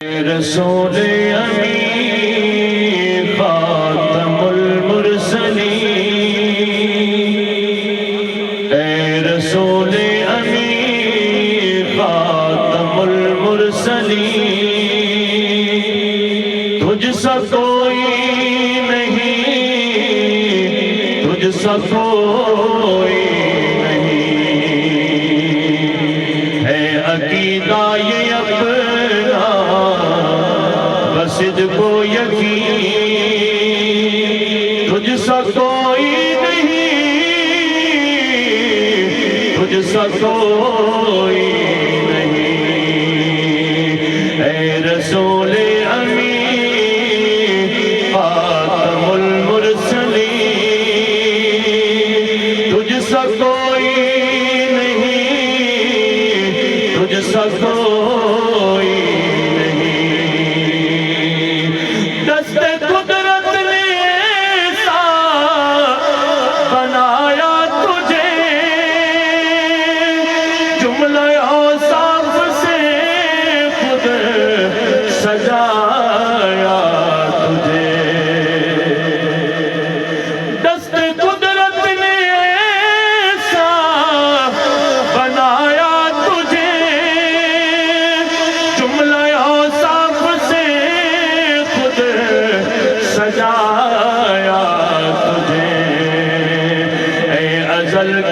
رسول امین خاتم المرسلین، اے رسول امین خاتم المرسلین، تجھ سا کوئی نہیں، تجھ سا کوئی نہیں، ہے عقیدہ یہ اپنا صدق و یقین، تجھ سا کوئی نہیں، تجھ سا کوئی نہیں، اے رسول امین خاتم المرسلین، تجھ سا کوئی نہیں، تجھ سا کوئی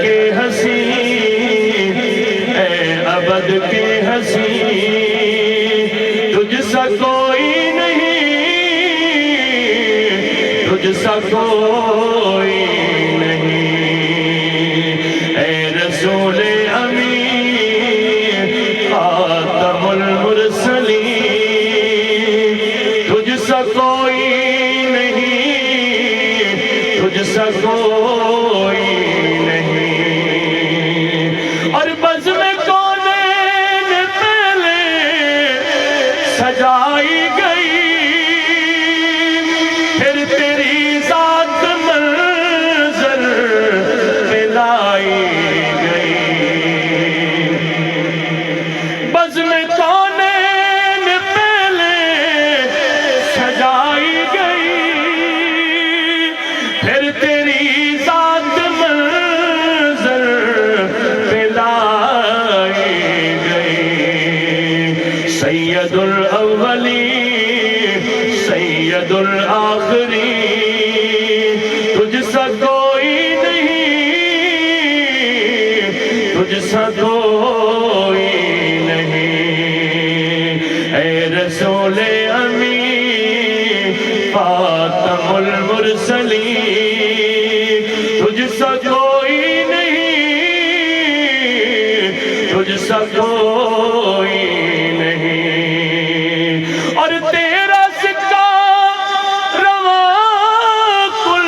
کے حسین، اے ابد کے حسین، تجھ سا کوئی نہیں، تجھ سا کوئی نہیں، اے رسول امین خاتم المرسلین، تجھ سا کوئی نہیں، تجھ سا کوئی سجائی گئی، پھر تیری ذات منظر ملائی گئی، بزم کونین پہلے سجائی گئی، پھر تیری ذات منظر ملائی گئی، سید الاولین سید الآخرین، تجھ سا کوئی نہیں، تجھ سا کوئی نہیں، اے رسول امین خاتم المرسلین، تجھ سا کوئی نہیں، تجھ سا کوئی اور تیرا سکہ رواں کل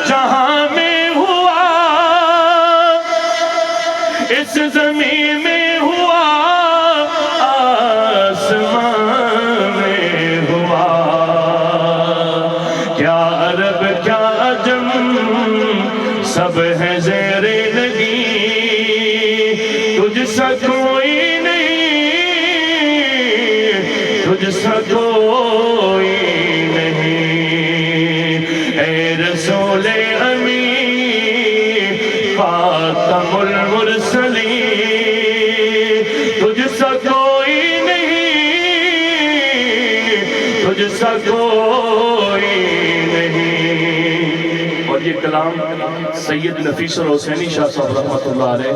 جہاں میں ہوا، اس زمین میں ہوا، آسمان میں ہوا، کیا عرب کیا عجم سب ہے زیر لگی، تجھ سا کوئی تجھ سا کوئی نہیں، اے رسول امین خاتم المرسلین، تجھ سا کوئی نہیں، تجھ سا کوئی نہیں۔ اور یہ کلام سید نفیس الحسینی شاہ صاحب رحمت اللہ علیہ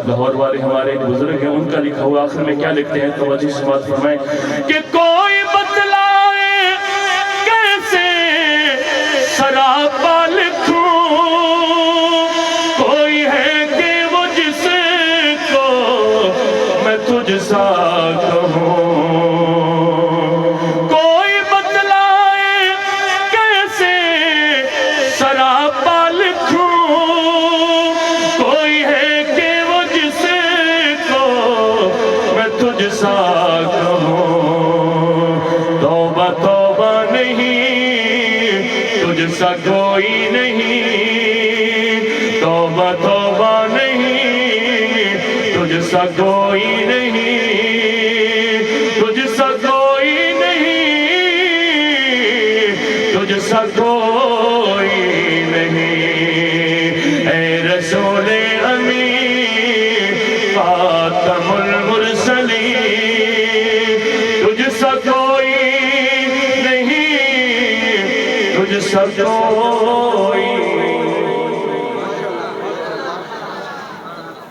لاہور والے ہمارے بزرگ ہیں، ان کا لکھا ہوا، آخر میں کیا لکھتے ہیں توجہ سے بات فرمائیں کہ کوئی بتلائے کیسے سراپا لکھوں، کوئی ہے کہ وہ جس کو میں تجھ سا کہوں، کوئی بتلائے کیسے سراپا لکھوں، کوئی ہے کہ وہ جس کو میں تجھ سا کہوں، توبہ توبہ نہیں، تجھ سا کوئی نہیں، توبہ توبہ نہیں، تجھ سا کوئی نہیں، تجھ سا کوئی مجھ سا کوئی